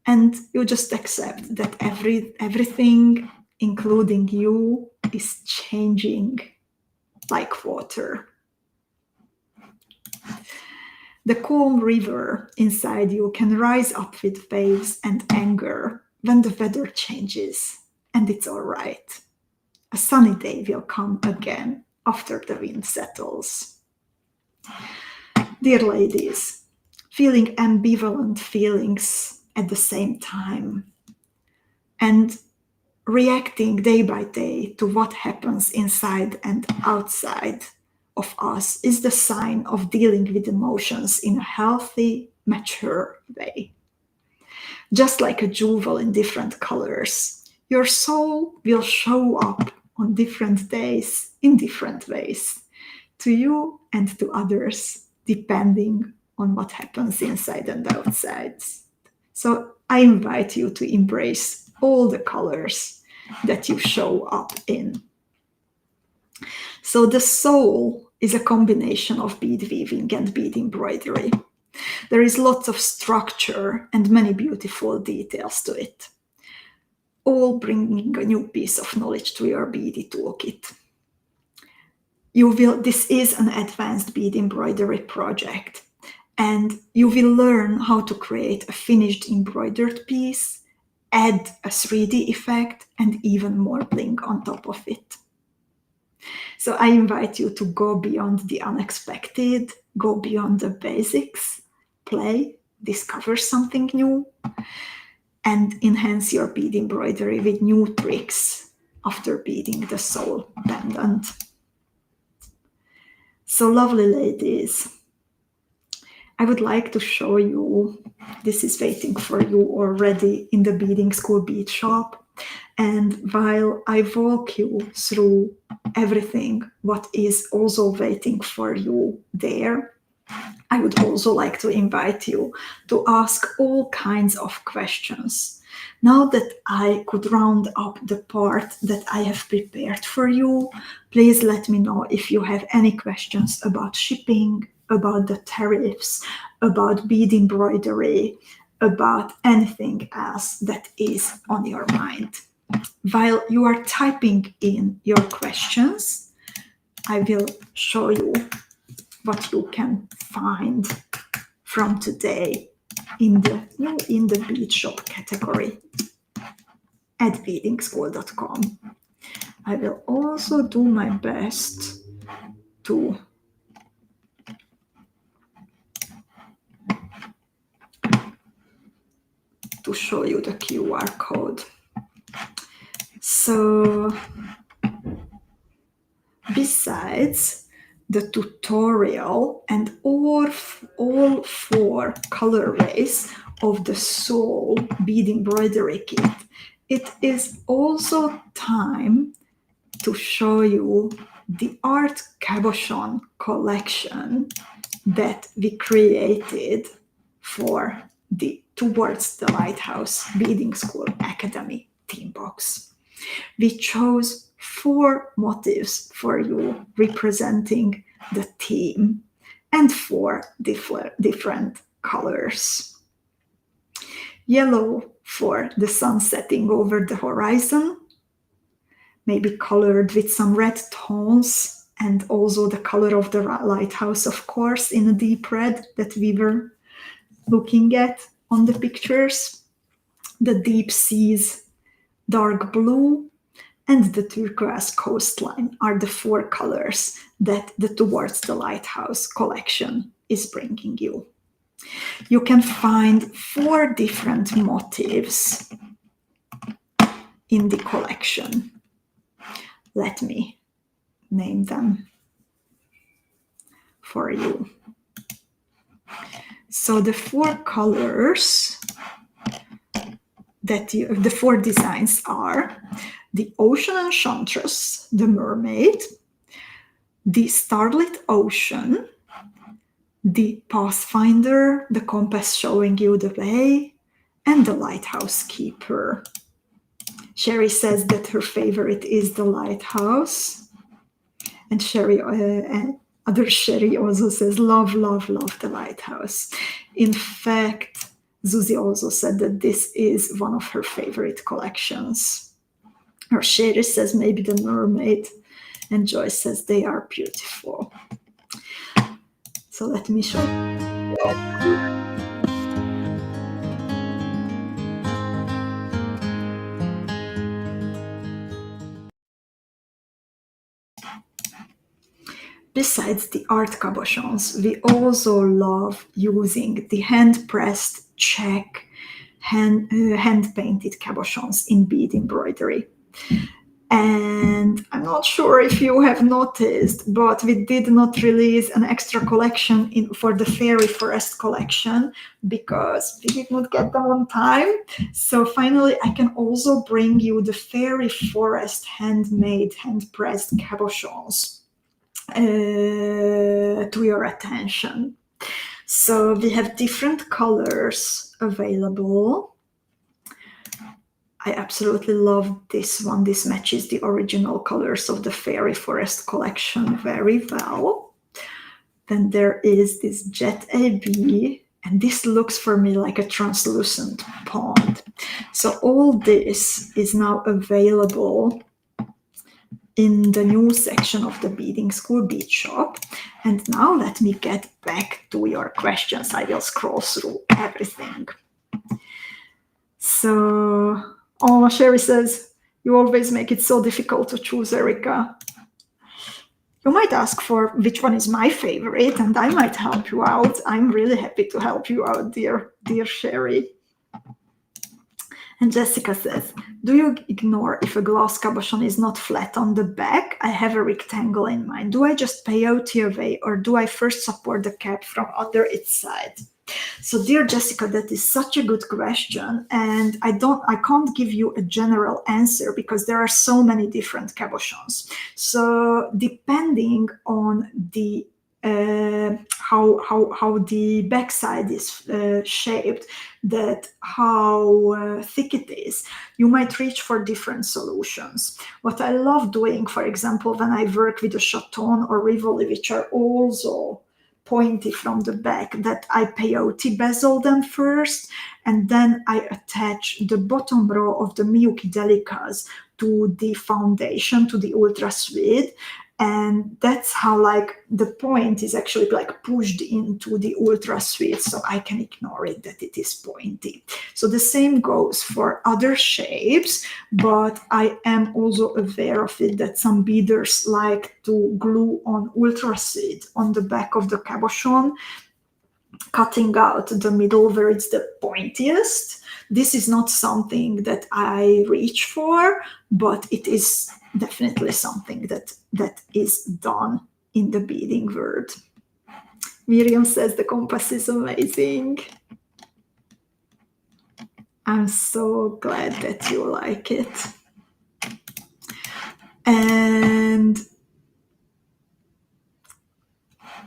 and you just accept that everything, including you, is changing like water. The calm river inside you can rise up with waves and anger when the weather changes, and it's all right. A sunny day will come again after the wind settles. Dear ladies, feeling ambivalent feelings at the same time and reacting day by day to what happens inside and outside of us is the sign of dealing with emotions in a healthy, mature way. Just like a jewel in different colors, your soul will show up on different days in different ways, to you and to others, depending on what happens inside and outside. So I invite you to embrace all the colors that you show up in. So the soul is a combination of bead weaving and bead embroidery. There is lots of structure and many beautiful details to it, all bringing a new piece of knowledge to your beady toolkit. This is an advanced bead embroidery project, and you will learn how to create a finished embroidered piece add a 3D effect and even more bling on top of it. So I invite you to go beyond the unexpected, go beyond the basics, play, discover something new, and enhance your bead embroidery with new tricks after beading the soul pendant. So lovely ladies, I would like to show you, this is waiting for you already in the Beading School bead shop. And while I walk you through everything what is also waiting for you there, I would also like to invite you to ask all kinds of questions. Now that I could round up the part that I have prepared for you, please let me know if you have any questions about shipping, about the tariffs, about bead embroidery, about anything else that is on your mind. While you are typing in your questions, I will show you what you can find from today in the bead shop category at beadingschool.com. I will also do my best to show you the QR code. So besides the tutorial and all 4 colorways of the Soul bead embroidery kit, it is also time to show you the Art Cabochon collection that we created for the Towards the Lighthouse Beading School Academy theme box. We chose 4 motifs for you representing the theme and 4 different colors. Yellow for the sun setting over the horizon, maybe colored with some red tones, and also the color of the lighthouse, of course, in a deep red that we were looking at on the pictures. The deep seas, dark blue, and the turquoise coastline are the 4 colors that the Towards the Lighthouse collection is bringing you. You can find 4 different motifs in the collection. Let me name them for you. So the 4 colors the 4 designs are the Ocean Enchantress, the Mermaid, the Starlit Ocean, the Pathfinder, the compass showing you the way, and the Lighthouse Keeper. Sherry says that her favorite is the lighthouse, and other Sherry also says love, love, love the lighthouse. In fact, Zuzi also said that this is one of her favorite collections. Or Sherry says maybe the Mermaid, and Joyce says they are beautiful. So let me show you. Besides the art cabochons, we also love using the hand-pressed check, hand-painted cabochons in bead embroidery. And I'm not sure if you have noticed, but we did not release an extra collection for the Fairy Forest collection because we did not get them on time. So finally, I can also bring you the Fairy Forest handmade, hand-pressed cabochons to your attention. So we have different colors available. I absolutely love this one. This matches the original colors of the Fairy Forest collection very well. Then there is this Jet AB, and this looks for me like a translucent pond. So all this is now available in the new section of the Beading School bead shop. And now let me get back to your questions. I will scroll through everything. So, oh, Sherry says, you always make it so difficult to choose, Erika. You might ask for which one is my favorite, and I might help you out. I'm really happy to help you out, dear Sherry. And Jessica says, do you ignore if a glass cabochon is not flat on the back? I have a rectangle in mind. Do I just peyote away, or do I first support the cap from under its side? So, dear Jessica, that is such a good question, and I can't give you a general answer because there are so many different cabochons. So, depending on the how the backside is shaped, that how thick it is, you might reach for different solutions. What I love doing, for example, when I work with a chaton or rivoli, which are also pointy from the back, that I peyote bezel them first, and then I attach the bottom row of the Miyuki Delicas to the foundation, to the Ultra Suede. And that's how like the point is actually like pushed into the Ultra Suede, so I can ignore it that it is pointy. So the same goes for other shapes, but I am also aware of it that some beaders like to glue on Ultra Suede on the back of the cabochon, cutting out the middle where it's the pointiest. This is not something that I reach for, but it is definitely something that is done in the beading world. Miriam says the compass is amazing. I'm so glad that you like it. And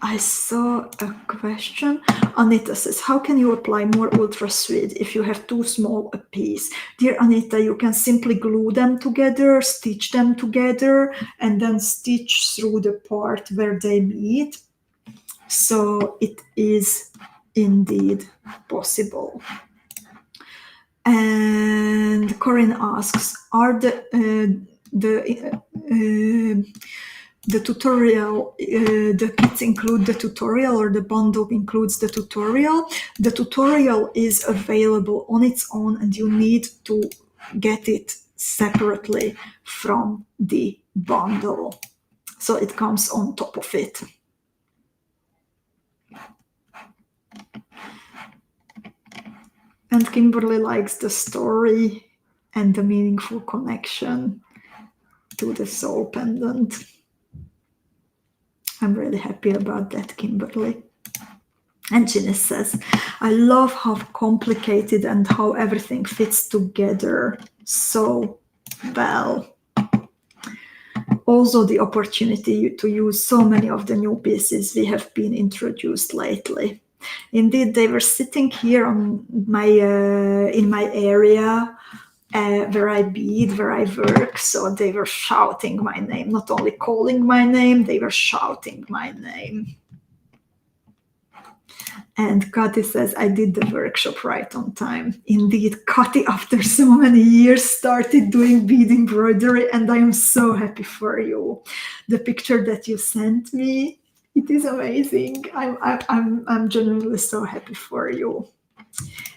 I saw a question. Anita says, how can you apply more Ultra Suede if you have too small a piece? Dear Anita, you can simply glue them together, stitch them together, and then stitch through the part where they meet. So it is indeed possible. And Corinne asks, are the tutorial, the kits include the tutorial, or the bundle includes the tutorial? The tutorial is available on its own, and you need to get it separately from the bundle. So it comes on top of it. And Kimberly likes the story and the meaningful connection to the soul pendant. I'm really happy about that, Kimberly. And Ginny says, I love how complicated and how everything fits together so well. Also, the opportunity to use so many of the new pieces we have been introduced lately. Indeed, they were sitting here on my in my area where I bead, where I work. So they were shouting my name, not only calling my name, they were shouting my name. And Kati says, I did the workshop right on time. Indeed, Kati, after so many years, started doing bead embroidery, and I am so happy for you. The picture that you sent me, it is amazing. I'm genuinely so happy for you.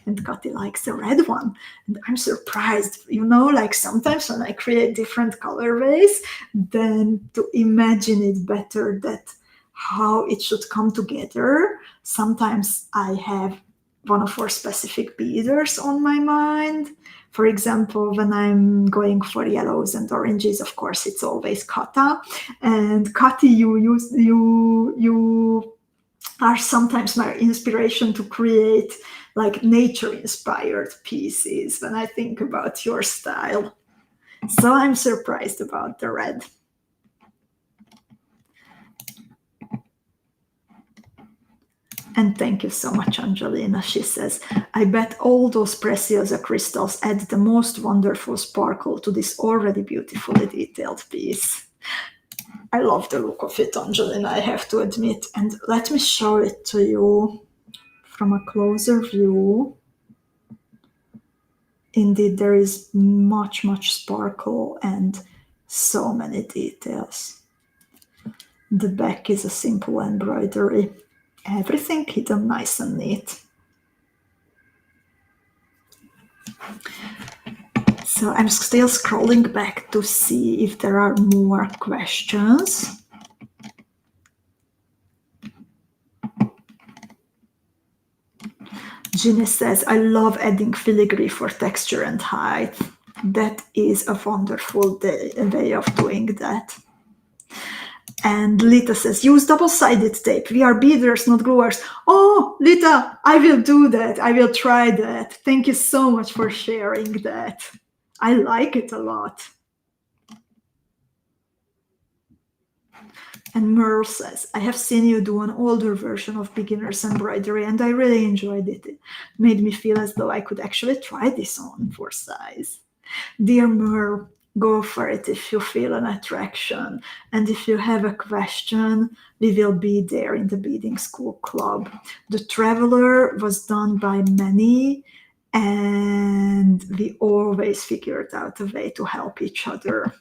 And Kati likes the red one. And I'm surprised, like sometimes when I create different colorways, then to imagine it better, that how it should come together. Sometimes I have one of our specific beaders on my mind. For example, when I'm going for yellows and oranges, of course, it's always Kata. And Kati, you are sometimes my inspiration to create like nature-inspired pieces when I think about your style. So I'm surprised about the red. And thank you so much, Angelina. She says, I bet all those Preciosa crystals add the most wonderful sparkle to this already beautifully detailed piece. I love the look of it, Angelina, I have to admit. And let me show it to you from a closer view. Indeed, there is much sparkle and so many details. The back is a simple embroidery. Everything hidden nice and neat. So I'm still scrolling back to see if there are more questions. Ginny says, I love adding filigree for texture and height. That is a wonderful way of doing that. And Lita says, use double-sided tape. We are beaders, not gluers. Oh, Lita, I will do that. I will try that. Thank you so much for sharing that. I like it a lot. And Merle says, I have seen you do an older version of beginner's embroidery and I really enjoyed it. It made me feel as though I could actually try this on for size. Dear Merle, go for it if you feel an attraction. And if you have a question, we will be there in the Beading School Club. The Traveler was done by many, and we always figured out a way to help each other.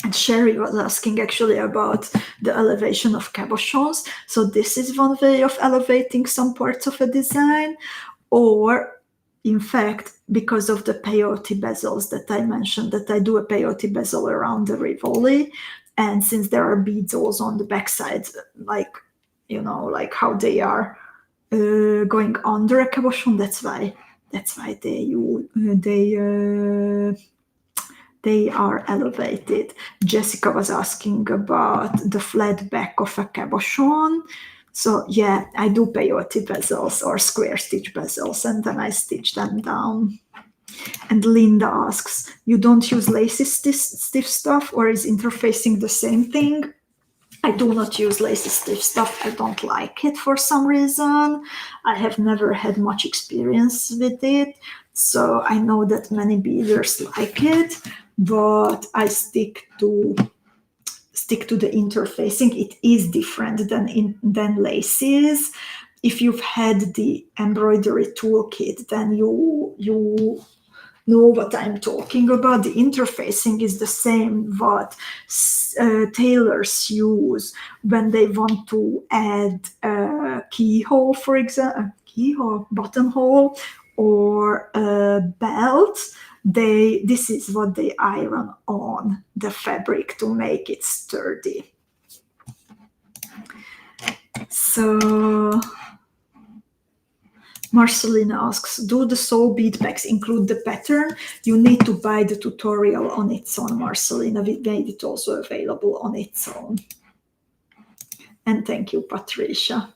And Sherry was asking actually about the elevation of cabochons. So this is one way of elevating some parts of a design, or in fact, because of the peyote bezels that I mentioned, that I do a peyote bezel around the rivoli, and since there are beads also on the backside, like, you know, like how they are going under a cabochon, that's why they are elevated. Jessica was asking about the flat back of a cabochon. So yeah, I do peyote bezels or square stitch bezels, and then I stitch them down. And Linda asks, you don't use lacy stiff stuff, or is interfacing the same thing? I do not use lacy stiff stuff. I don't like it for some reason. I have never had much experience with it. So I know that many beaders like it, but I stick to the interfacing. It is different than laces. If you've had the embroidery toolkit, then you know what I'm talking about. The interfacing is the same what tailors use when they want to add a keyhole, for example, buttonhole, or a belt. This is what they iron on the fabric to make it sturdy. So Marcelina asks, do the soul bead packs include the pattern? You need to buy the tutorial on its own, Marcelina. We made it also available on its own. And thank you, Patricia.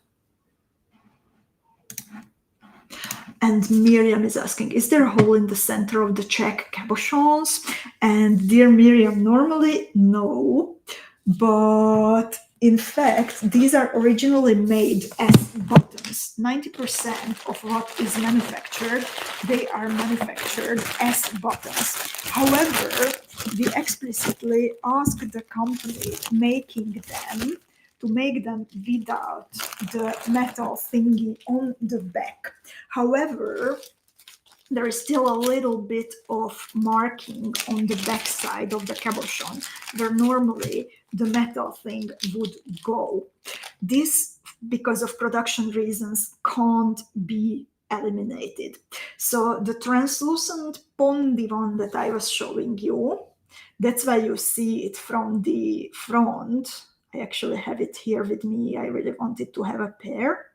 And Miriam is asking, is there a hole in the center of the check cabochons? And dear Miriam, normally no, but in fact, these are originally made as buttons. 90% of what is manufactured, they are manufactured as buttons. However, we explicitly asked the company making them to make them without the metal thingy on the back. However, there is still a little bit of marking on the back side of the cabochon where normally the metal thing would go. This, because of production reasons, can't be eliminated. So the translucent pondy one that I was showing you, that's why you see it from the front. I actually have it here with me. I really wanted to have a pair.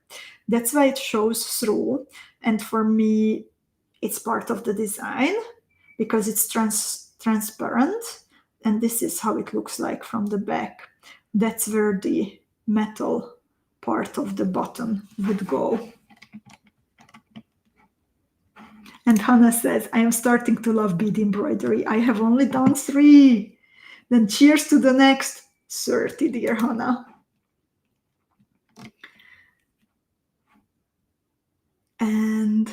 That's why it shows through. And for me, it's part of the design because it's transparent. And this is how it looks like from the back. That's where the metal part of the button would go. And Hannah says, I am starting to love bead embroidery. I have only done 3. Then cheers to the next 30, dear Hannah. And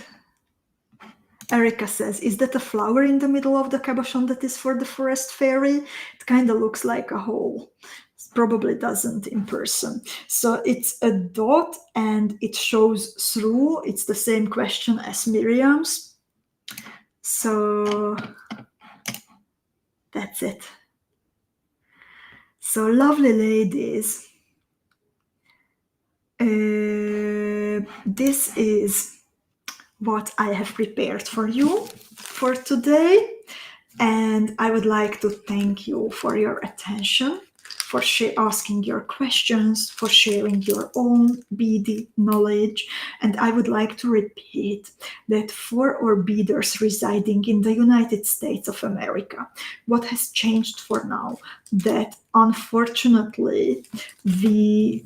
Erika says, is that a flower in the middle of the cabochon that is for the forest fairy? It kind of looks like a hole. It probably doesn't in person. So it's a dot and it shows through. It's the same question as Miriam's. So that's it. So lovely ladies. This is what I have prepared for you for today. And I would like to thank you for your attention, for asking your questions, for sharing your own beady knowledge. And I would like to repeat that for our beaders residing in the United States of America, what has changed for now, that unfortunately we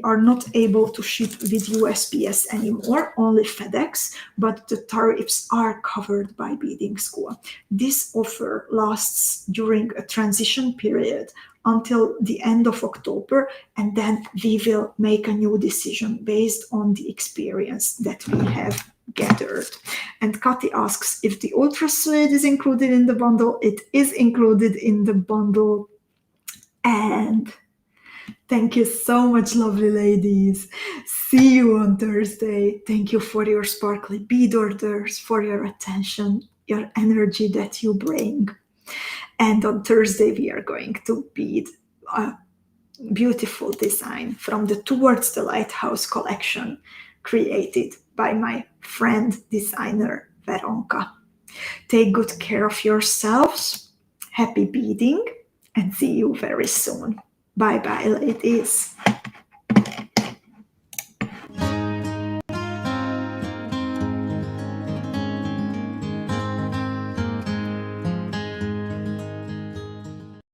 are not able to ship with USPS anymore, only FedEx, but the tariffs are covered by Beading School. This offer lasts during a transition period until the end of October, and then we will make a new decision based on the experience that we have gathered. And Kati asks if the ultra suede is included in the bundle. It is included in the bundle. And thank you so much, lovely ladies. See you on Thursday. Thank you for your sparkly bead orders, for your attention, your energy that you bring. And on Thursday, we are going to bead a beautiful design from the Towards the Lighthouse collection created by my friend designer Veronka. Take good care of yourselves. Happy beading and see you very soon. Bye bye, ladies.